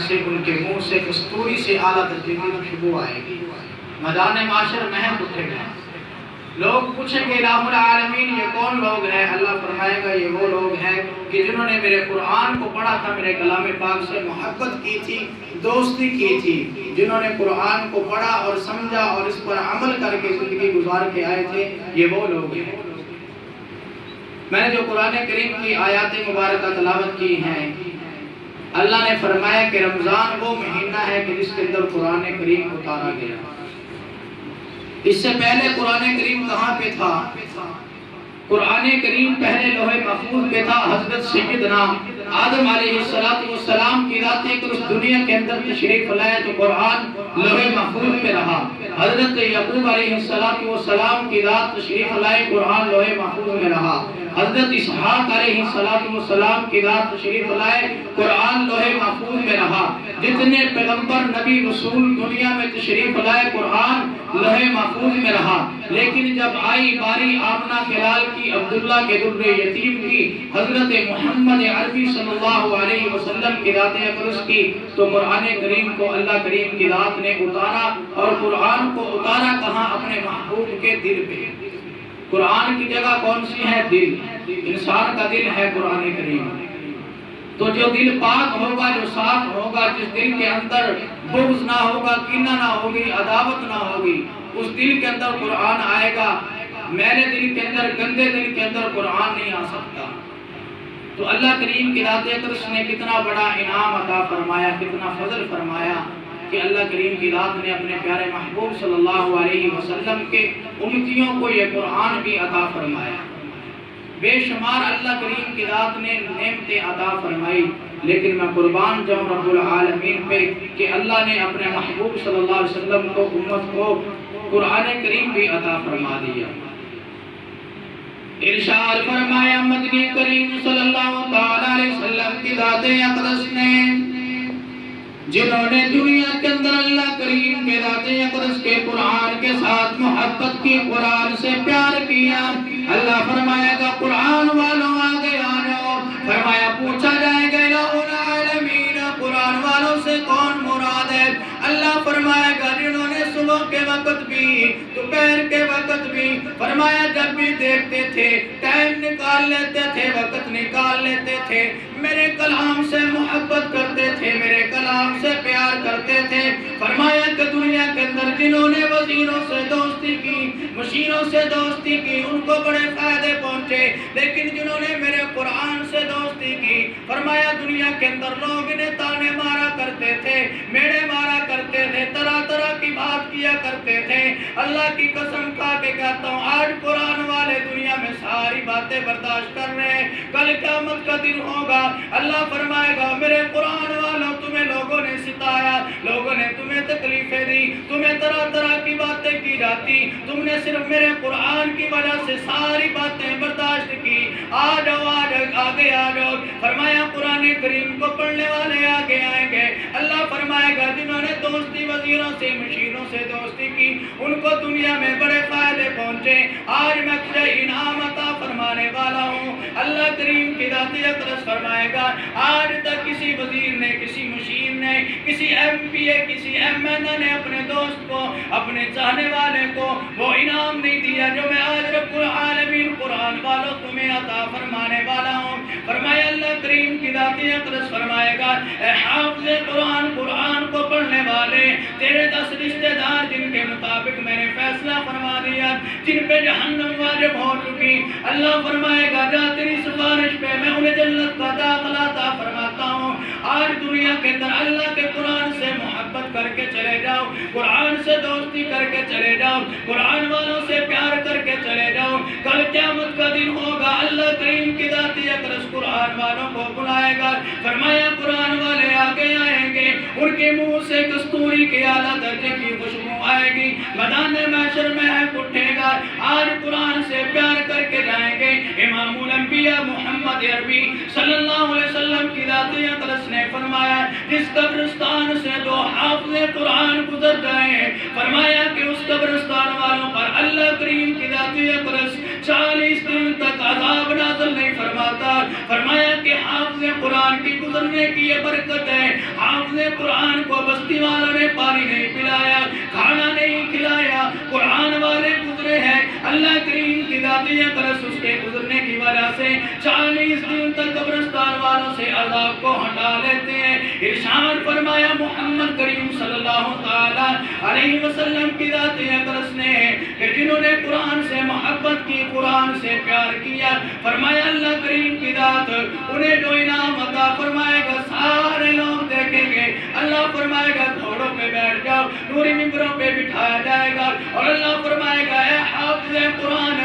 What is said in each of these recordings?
سے ان کے منہ سے کستوری سے اعلیٰ درجے کی خوشبو آئے گی، میدان معاشر مہک اٹھے گا، لوگ پوچھیں گے الہ العالمین یہ کون لوگ ہیں؟ اللہ فرمائے گا یہ وہ لوگ ہیں کہ جنہوں نے میرے قرآن کو پڑھا تھا، میرے کلام پاک سے محبت کی تھی، دوستی کی تھی، جنہوں نے قرآن کو پڑھا اور سمجھا اور اس پر عمل کر کے زندگی گزار کے آئے تھے، یہ وہ لوگ ہیں۔ میں نے جو قرآن کریم کی آیات مبارکہ تلاوت کی ہیں، اللہ نے فرمایا کہ رمضان وہ مہینہ ہے کہ جس کے اندر قرآن کریم اتارا گیا۔ اس سے پہلے قرآن کریم کہاں پہ تھا؟ قرآن کریم پہلے لوح محفوظ پہ تھا۔ حضرت سیدنا آدم علیہ السلام کی ذات ایک اس دنیا کے اندر تشریف لائے تو قرآن لوح محفوظ پہ رہا۔ حضرت یعقوب علیہ السلام کی ذات تشریف لائے، قرآن لوح محفوظ میں رہا۔ حضرت اسحاق علیہ السلام کی ذات تشریف لائے، قرآن لوح محفوظ میں رہا۔ جتنے پیغمبر نبی رسول دنیا میں تشریف لائے، قرآن لوح محفوظ میں رہا۔ لیکن جب آئی باری آمنہ کے لال کی، عبداللہ کے در یتیم کی، حضرت محمد عربی صلی اللہ علیہ وسلم کی ذات اقدس کی، تو قرآن کریم کو اللہ کریم کی ذات نے اتارا، اور قرآن کو اتارا کہاں؟ اپنے محبوب کے دل پہ۔ قرآن کی جگہ کون سی ہے؟ دل۔ انسان کا دل ہے قرآن کریم۔ تو جو دل پاک ہوگا، جو صاف ہوگا، جس دل کے اندر بغض نہ ہوگا، کینہ نہ ہوگی، عداوت نہ ہوگی، اس دل کے اندر قرآن آئے گا۔ میرے دل کے اندر، گندے دل کے اندر قرآن نہیں آ سکتا۔ تو اللہ کریم کی ذات اقدس نے کتنا بڑا انعام عطا فرمایا، کتنا فضل فرمایا کہ اللہ کریم کی ذات نے اپنے پیارے محبوب صلی اللہ علیہ وسلم کے امتیوں کو یہ قرآن بھی عطا فرمایا۔ بے شمار اللہ کریم کی ذات نے نعمتیں عطا فرمائی، لیکن میں قربان جاؤں رب العالمین پہ کہ اللہ نے اپنے محبوب صلی اللہ علیہ وسلم کو، امت کو قرآن کریم بھی عطا فرما دیا۔ ارشاد فرمایا مدنی کریم صلی اللہ علیہ وسلم کی ذات اقدس نے، جنہوں نے دنیا کے اندر اللہ کریم کے ذات اقدس کے قرآن کے ساتھ محبت کی، قرآن سے پیار کیا، اللہ فرمائے گا قرآن والوں آگے آ جاؤ۔ فرمایا پوچھا جائے گا الہ العالمین قرآن والوں سے کون مراد ہے؟ اللہ فرمائے گا جنہوں نے صبح کے وقت بھی، دوپہر کے وقت بھی، فرمایا جب بھی دیکھتے تھے، ٹائم نکال لیتے تھے، وقت نکال لیتے تھے، میرے کلام سے محبت کرتے تھے، میرے کلام سے پیار کرتے تھے۔ فرمایا کہ دنیا کے اندر جنہوں نے وزیروں سے دوستی کی، مشیروں سے دوستی کی، ان کو بڑے فائدے پہنچے، لیکن جنہوں نے میرے قرآن سے دوستی کی، فرمایا دنیا کے اندر لوگ انہیں تانے مارا کرتے تھے، میڑے مارا کرتے تھے، طرح طرح کی بات کیا کرتے تھے۔ اللہ کی قسم کھا کے کہتا ہوں آج قرآن والے دنیا میں ساری باتیں برداشت کر رہے ہیں، کل قیامت کا دن ہوگا، اللہ فرمائے گا میرے قرآن والوں تمہیں لوگوں نے ستایا، لوگوں نے تمہیں تکلیفیں دی، تمہیں طرح طرح کی باتیں کی جاتی، تم نے صرف میرے قرآن کی وجہ سے ساری باتیں برداشت کی، آ جاؤ آگے آ جاؤ۔ فرمایا قرآن کریم کو پڑھنے والے آگے آئیں گے۔ اللہ فرمائے گا جنہوں نے دوستی وزیروں سے، مشیروں سے دوستی کی، ان کو دنیا میں بڑے فائدے پہنچے۔ آج میں تجھے انعام عطا فرمانے والا ہوں۔ اللہ کریم کی ذات اقدس فرمائے گا آج تک کسی وزیر نے، کسی مشیر نے، کسی ایم پی اے، کسی ایم این اے نے اپنے دوست کو، اپنے چاہنے والے کو وہ انعام نہیں دیا جو میں آج رب العالمین قرآن والوں تمہیں عطا فرمانے والا ہوں۔ فرمایا اللہ کریم کی ذات اقدس فرمائے گا اے حافظ قرآن، قرآن کو پڑھنے والے، تیرے 10 رشتہ دار جن کے مطابق میں نے فیصلہ فرما دیا، جن پہ جہنم واجب ہو چکی، اللہ فرمائے گا جا تیری سفارش پہ میں انہیں جنت کا داخلہ عطا فرماتا ہوں۔ آج دنیا کے اندر اللہ کے قرآن سے محبت کر کے چلے جاؤ، قرآن سے دوستی کر کے چلے جاؤ، قرآن والوں سے پیار کر کے چلے جاؤ، کل قیامت کا دن ہوگا، اللہ کریم کی ذات اقدس قرآن والوں کو بلائے گا۔ فرمایا قرآن والے آگے آئیں گے، ان کے منہ سے کستوری کے اعلیٰ درجے کی خوشبو آئے گی، میدان محشر میں اٹھے گا۔ آج قرآن سے پیار کر کے جائیں گے۔ امام الانبیاء محمد عربی صلی اللہ علیہ وسلم کی ذات اقدس نے فرمایا جس قبرستان سے 2 حافظ قرآن گزر جائیں، فرمایا کہ اس قبرستان والوں پر اللہ کریم کی ذات اقدس 40 دن تک عذاب نازل نہیں فرماتا۔ فرمایا کہ حافظ قرآن کی گزرنے کی یہ برکت ہے، حافظ قرآن کو بستی والوں نے پانی نہیں پلایا، کھانا نہیں کھلایا، قرآن والے گزرے ہیں، اللہ کریم کی ذاتی اقدس اس کے گزرنے کی وجہ سے 40 دن تک قبرستان والوں سے عذاب کو ہٹا لیتے ہیں۔ ارشاد فرمایا محمد کریم صلی اللہ تعالی علیہ وسلم کی ذاتی اقدس نے کہ جنہوں نے قرآن سے محبت کی، قرآن سے پیار کیا، فرمایا اللہ کریم کی ذات انہیں جو انعام عطا فرمائے گا سارے لوگ دیکھیں گے۔ اللہ فرمائے گا گھوڑوں پہ بیٹھ جاؤ، نوری ممبروں پہ بٹھایا جائے گا، اور اللہ فرمائے گا اے حافظ قرآن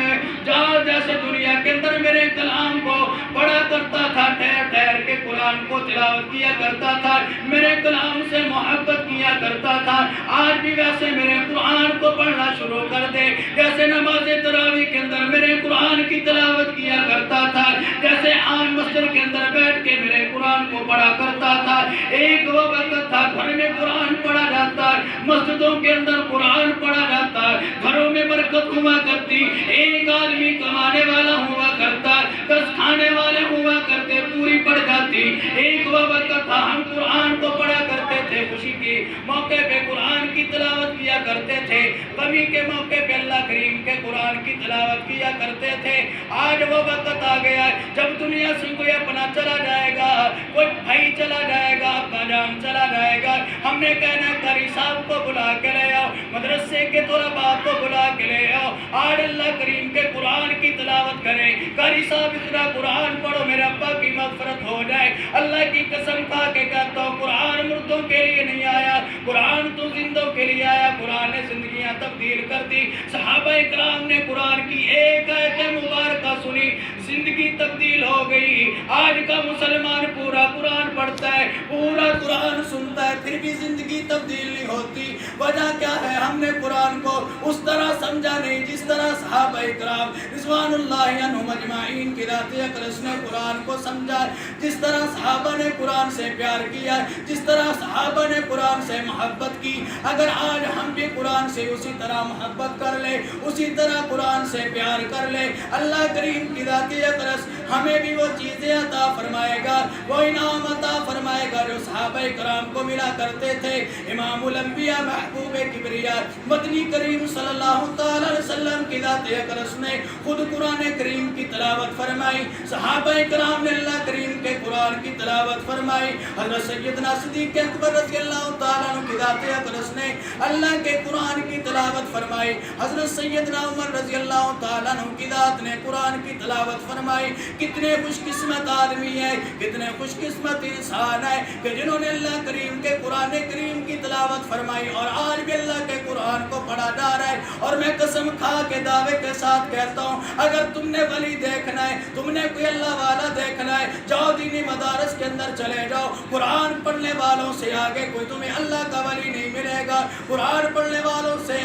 جاؤ، جیسے دنیا کے اندر میرے کلام کو پڑھا کرتا تھا، ٹھہر ٹھہر کے قرآن کو تلاوت کیا کرتا تھا، میرے کلام سے محبت کیا کرتا تھا، آج بھی ویسے میرے قرآن کو پڑھنا شروع کر دے، جیسے نماز تراویح کے اندر میرے قرآن کی تلاوت کیا کرتا تھا، جیسے عام مسجد کے اندر بیٹھ کے میرے قرآن کو پڑھا کرتا تھا۔ ایک وہ وقت تھا گھر میں قرآن پڑھا جاتا، مسجدوں کے اندر قرآن پڑھا جاتا، گھروں میں برکت ہوا کرتی، ایک آدمی کمانے والا ہوا کرتا، 10 کھانے والے ہوا کرتے، پوری پڑ جاتی۔ ایک وہ وقت تھا ہم قرآن کو پڑھا کرتے تھے، خوشی کے موقع پہ قرآن کی تلاوت کیا کرتے تھے، غمی کے موقع پہ اللہ کریم کے قرآن کی تلاوت کیا کرتے تھے۔ آج وہ وقت آ گیا ہے جب دنیا سے کوئی اپنا چلا جائے گا، کوئی بھائی چلا جائے گا، اپنا جان چلا جائے گا، ہم نے کہنا ہے قاری صاحب کو بلا کے لے آؤ، مدرسے کے طلباء کو بلا کے لے آؤ، آج اللہ کریم کے قرآن کی تلاوت کریں، قاری صاحب اتنا قرآن پڑھو میرے ابا کی مغفرت ہو جائے۔ اللہ کی قسم کھا کے کہتا ہوں قرآن مردوں کے لیے نہیں آیا، قرآن تو زندوں کے لیے آیا، قرآن نے زندگیاں تبدیل کر دی۔ صحابہ اکرام نے قرآن کی ایک آیت مبارکہ سنی، زندگی تبدیل ہو گئی۔ آج کا مسلمان پورا قرآن پڑھتا ہے، پورا قرآن سنتا ہے، پھر بھی زندگی تبدیل نہیں ہوتی۔ وجہ کیا ہے؟ ہم نے قرآن کو اس طرح سمجھا نہیں جس طرح صحابہ اکرام رضوان اللہ عنہم اجمعین کی ذات اقدس نے قرآن کو سمجھا، جس طرح صحابہ نے قرآن سے پیار کیا، جس طرح صحابہ نے قرآن سے محبت کی۔ اگر آج ہم بھی قرآن سے اسی طرح محبت کر لیں، اسی طرح قرآن سے پیار کر لیں، اللہ کریم کی ذات اقدس ہمیں بھی وہ چیزیں عطا فرمائے گا، وہ انعام عطا فرمائے گا جو صحابہ اکرام کو ملا کرتے تھے۔ امام الانبیاء محبوب کبریا مدنی کریم صلی اللہ تعالی علیہ وسلم کی ذات اقدس نے خود قرآن کریم کی تلاوت فرمائی، صحابہ اکرام نے اللہ کریم کے قرآن کی تلاوت فرمائی، حضرت سیدنا صدیق اکبر رضی اللہ تعالیٰ عنہ کی ذات اقدس نے اللہ کے قرآن کی تلاوت فرمائی، حضرت سیدنا عمر رضی اللہ تعالیٰ عنہ کی ذات نے قرآن کی تلاوت فرمائی۔ کتنے خوش قسمت آدمی ہے، کتنے خوش قسمت انسان ہے کہ جنہوں نے اللہ کریم کے قرآن کریم کی تلاوت فرمائی اور آج بھی اللہ کے قرآن کو پڑھا جا رہا ہے۔ اور میں قسم کھا کے دعوے کے ساتھ کہتا ہوں اگر تم نے ولی دیکھنا ہے، تم نے کوئی اللہ والا دیکھنا ہے، جاؤ دینی مدارس کے اندر چلے جاؤ، قرآن پڑھنے والوں سے آگے کوئی تمہیں اللہ کا ولی نہیں ملے گا، قرآن پڑھنے والوں سے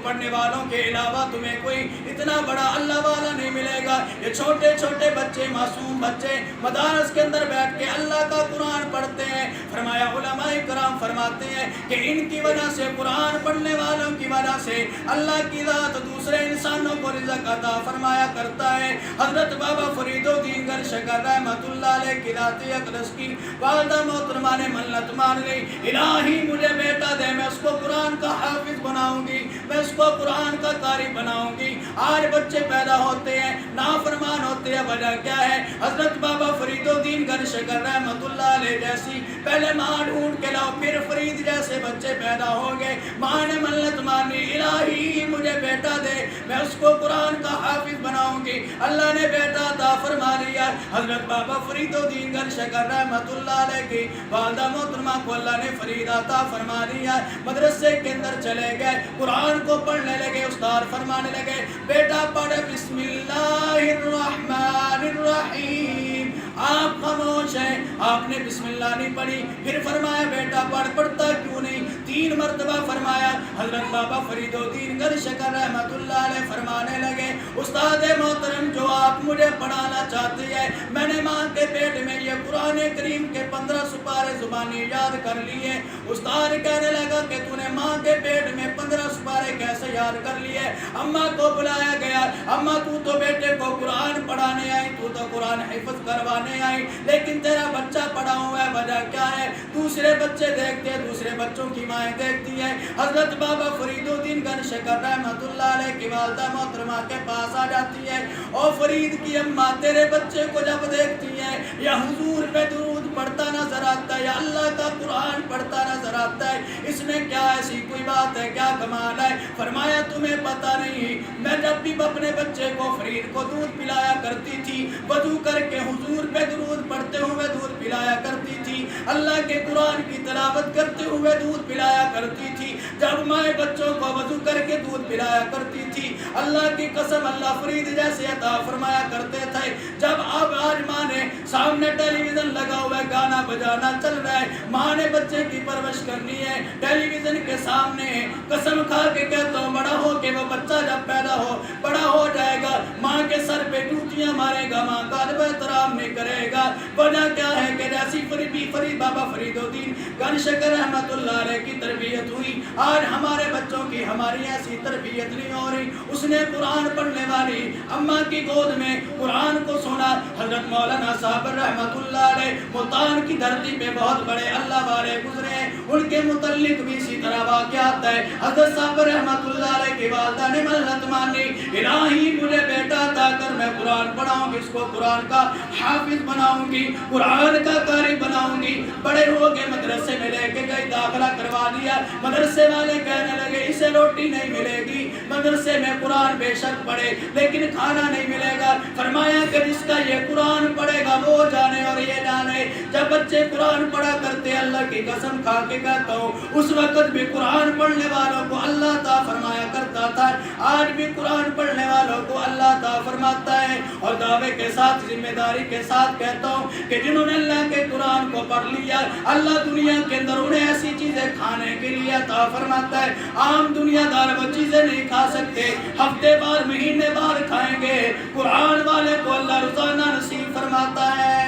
پڑھنے والوں کے علاوہ تمہیں کوئی اتنا بڑا اللہ والا نہیں ملے گا۔ یہ چھوٹے چھوٹے بچے، معصوم بچے مدارس کے اندر بیٹھ کے اللہ کا قرآن پڑھتے ہیں، فرمایا علماء کرام فرماتے ہیں کہ ان کی وجہ سے، قرآن پڑھنے والوں کی وجہ سے اللہ کی ذات دوسرے انسانوں کو رزق عطا فرمایا کرتا ہے۔ حضرت بابا فرید الدین گرشکر رحمۃ اللہ علیہ کی ذات اقدس کی والدہ محترمہ نے منت مان لی، الہی مجھے بیٹا دے، میں اس کو قرآن کا حافظ بناؤں گی، میں اس کو قرآن کا قاری بناؤں گی۔ آج بچے پیدا ہوتے ہیں نافرمان ہوتے ہیں، وجہ کیا ہے؟ حضرت بابا فرید الدین گرشکر رحمۃ اللہ علیہ جیسی پہلے ماں ڈھونڈ کے لاؤ، پھر فرید جیسے بچے پیدا ہوں گے۔ ماں نے منت مانی، الہی مجھے بیٹا دے، میں اس کو قرآن کا حافظ بناؤں گی۔ اللہ نے بیٹا عطا فرما لیا۔ حضرت بابا فرید الدین گرشکر رحمۃ اللہ علیہ کی والدہ محترمہ کو اللہ نے فرید عطا فرما لیا۔ مدرسے کے اندر چلے گئے، قرآن کو پڑھنے لگے، استاد فرمانے لگے بیٹا پڑھ بسم اللہ الرحمن الرحیم۔ آپ خاموش ہیں، آپ نے بسم اللہ نہیں پڑھی، پھر فرمایا بیٹا پڑھتا کیوں نہیں؟ 3 مرتبہ فرمایا۔ حضرت بابا فرید الدین گنج شکر رحمت اللہ علیہ فرمانے لگے استاد محترم جو آپ مجھے پڑھانا چاہتے ہیں میں نے ماں کے پیٹ میں یہ قرآن کریم کے 15 سپارے زبانی یاد کر لیے۔ استاد کہنے لگا کہ تو نے ماں کے پیٹ میں 15 سپارے کیسے یاد کر لیے؟ اماں کو بلایا گیا، اماں تو بیٹے کو قرآن پڑھانے آئی، تو قرآن حفظ کروانے آئی، لیکن تیرا بچہ پڑھا ہوا ہے، وجہ کیا ہے؟ دوسرے بچے دیکھتے ہیں، دوسرے بچوں کی مائیں دیکھتی ہیں۔ حضرت بابا فرید الدین گنج شکر رحمت اللہ علیہ کی والدہ محترمہ کے پاس آ جاتی ہے اور فرید کی اماں تیرے بچے کو جب دیکھتی ہے یا حضور پہ درود پڑھتا نظر آتا ہے یا اللہ کا قرآن پڑھتا نظر آتا ہے، اس میں کیا ایسی کوئی بات ہے، کیا کمال ہے؟ فرمایا تمہیں پتہ نہیں، میں جب بھی اپنے بچے کو فرید کو دودھ پلایا کرتی تھی، وضو کر کے حضور پہ درود پڑھتے ہوئے دودھ پلایا کرتی تھی، اللہ کے قرآن کی تلاوت کرتے ہوئے دودھ پلایا کرتی تھی، جب مائیں بچوں کو وضو کر کے دودھ پلایا کرتی تھی، اللہ کی قسم اللہ فرید جیسے عطا فرمایا کرتے تھے۔ جب اب آج ماں نے سامنے ٹیلی ویژن لگا ہوا ہے، گانا بجانا چل رہا ہے، ماں نے بچے کی پرورش کرنی ہے، ٹیلی ویژن کے سامنے قسم کھا کے کہتا ہوں بڑا ہو کہ وہ بچہ جب پیدا ہو بڑا ہو جائے گا ماں کے سر پہ ٹوٹیاں مارے گا، ماں کا ادب احترام نہیں کرے گا۔ وجہ کیا ہے کہ جیسی فرید بابا فرید الدین گنج شکر رحمت اللہ علیہ کی تربیت ہوئی، آج ہمارے بچوں کی ہماری ایسی تربیت نہیں ہو رہی۔ اس نے قرآن پڑھنے والی اماں کی گود میں قرآن کو سنا۔ حضرت مولانا صاحب رحمت اللہ علیہ ملتان کی دھرتی پہ بہت بڑے اللہ والے گزرے ہیں، ان کے متعلق بھی اسی طرح واقعات ہے۔ حضرت صاحب رحمت اللہ علیہ کی والدہ نے منت مانی، الہی مجھے بیٹا عطا کر، میں قرآن پڑھاؤں گی، اس کو قرآن کا حافظ بناؤں گی، قرآن کا قاری بناؤں گی۔ بڑے ہو کے مدرسے میں لے کے گئی، داخلہ کروا دیا، مدرسے والے کہنے لگے اسے روٹی نہیں ملے گی، مدرسے میں قرآن بے شک پڑھے لیکن کھانا نہیں ملے گا۔ فرمایا کہ جس کا یہ قرآن پڑھے گا وہ جانے اور یہ جانے۔ جب بچے قرآن پڑھا کرتے اللہ کی قسم کھا کے کہتا ہوں اس وقت بھی قرآن پڑھنے والوں کو اللہ عطا فرمایا کرتا تھا، آج بھی قرآن پڑھنے والوں کو اللہ عطا فرماتا ہے۔ اور دعوے کے ساتھ ذمہ داری کے ساتھ کہتا ہوں کہ جنہوں نے اللہ کے قرآن کو پڑھ لیا، اللہ دنیا کے اندر انہیں ایسی چیزیں کھانے کے لیے عطا فرماتا ہے، عام دنیا دار وہ چیزیں نہیں کھا سکتے، ہفتے بار مہینے بار کھائیں گے، قرآن والے کو اللہ روزانہ نصیب فرماتا ہے۔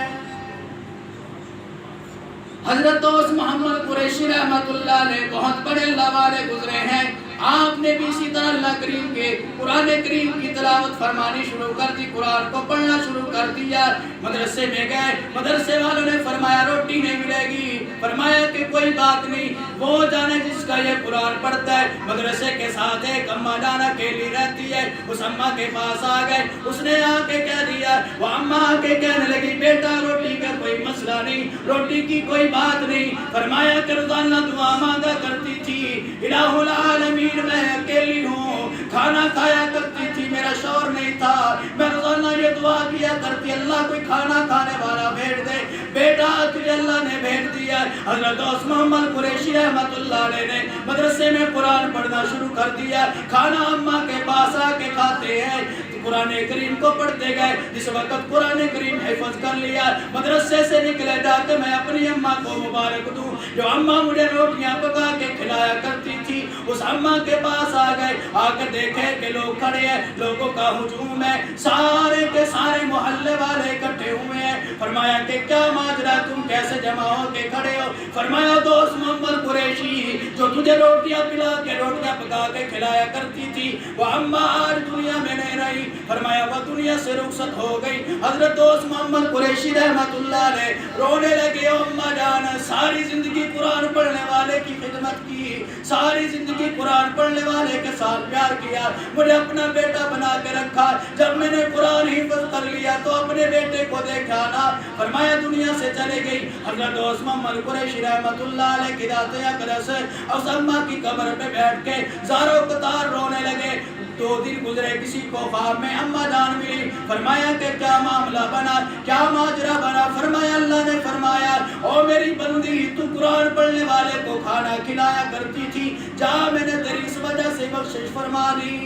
حضرت دوست محمد قریشی رحمت اللہ علیہ بہت بڑے اللہ والے گزرے ہیں، آپ نے بھی اسی طرح اللہ کریم کے قرآن کریم کی تلاوت فرمانی شروع کر دی، قرآن کو پڑھنا شروع کر دیا۔ مدرسے میں گئے، مدرسے والوں نے فرمایا روٹی نہیں ملے گی، فرمایا کہ کوئی بات نہیں، وہ جانے جس کا یہ قرآن پڑھتا ہے۔ مدرسے کے ساتھ ایک اماں جان اکیلی رہتی ہے، اس اماں کے پاس آ گئے، اس نے آ کے کہہ دیا، وہ اماں آ کے کہنے لگی بیٹا روٹی کا کوئی مسئلہ نہیں، روٹی کی کوئی بات نہیں۔ فرمایا کہ روزانہ دعا مانگا کرتی تھی، الہ العالمین میں اکیلی ہوں، کھانا کھایا کرتی تھی، میرا شوہر نہیں تھا، میں روزانہ یہ دعا کیا کرتی اللہ کوئی کھانا کھانے والا بھیج دے، بیٹا تجھے اللہ نے بھیج دیا۔ حضرت دوست محمد قریشی رحمت اللہ علیہ نے مدرسے میں قرآن پڑھنا شروع کر دیا، کھانا اماں کے پاس آ کے کھاتے ہیں، قرآن کریم کو پڑھتے گئے۔ جس وقت قرآن کریم حفظ کر لیا، مدرسے سے نکلے جا کے میں اپنی اماں کو مبارک دوں، جو اماں مجھے روٹیاں پکا کے کھلایا کرتی تھی، اس اماں کے پاس آ گئے، آ کر دیکھے کہ لوگ کھڑے ہیں، لوگوں کا ہجوم ہے، سارے کے سارے محلے والے اکٹھے ہوئے ہیں۔ فرمایا کہ کیا ماجرا، تم کیسے جمع ہو کے کھڑے ہو؟ فرمایا دوست محمد قریشی جو تجھے روٹیاں پلا کے روٹیاں پکا کے کھلایا کرتی تھی، وہ اماں آج دنیا میں نہیں رہی، فرمایا وہ دنیا سے رخصت ہو گئی۔ حضرت دوست محمد قریشی رحمت اللہ علیہ رونے لگے، اماں جان ساری زندگی قرآن پڑھنے والے کی خدمت کی، ساری زندگی قرآن پڑھنے والے کے ساتھ پیار کیا، مجھے اپنا بیٹا بنا کے رکھا، جب میں نے قرآن حفظ کر لیا تو اپنے بیٹے کو دیکھا نا، فرمایا دنیا سے چلے گئی۔ حضرت دوست محمد قریشی رحمت اللہ علیہ کی ذات اقدس اس اماں کی قبر پہ بیٹھ کے زاروں قطار رونے لگے۔ 2 دن گزرے، کسی کو خواب میں اماں جان ملی، فرمایا کہ کیا معاملہ بنا، کیا ماجرا بنا؟ فرمایا اللہ نے فرمایا او میری بندی تو قرآن پڑھنے والے کو کھانا کھلایا کرتی تھی، جا میں نے تیری اس وجہ سے بخشش فرما دی۔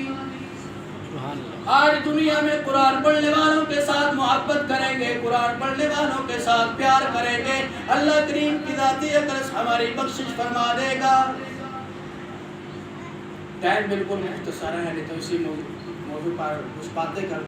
آج دنیا میں قرآن پڑھنے والوں کے ساتھ محبت کریں گے، قرآن پڑھنے والوں کے ساتھ پیار کریں گے، اللہ کریم کی ذاتی اقدس ہماری بخشش فرما دے گا۔ ٹائم بالکل مختصر ہے، نہیں تو اسی موضوع پر کچھ باتیں کر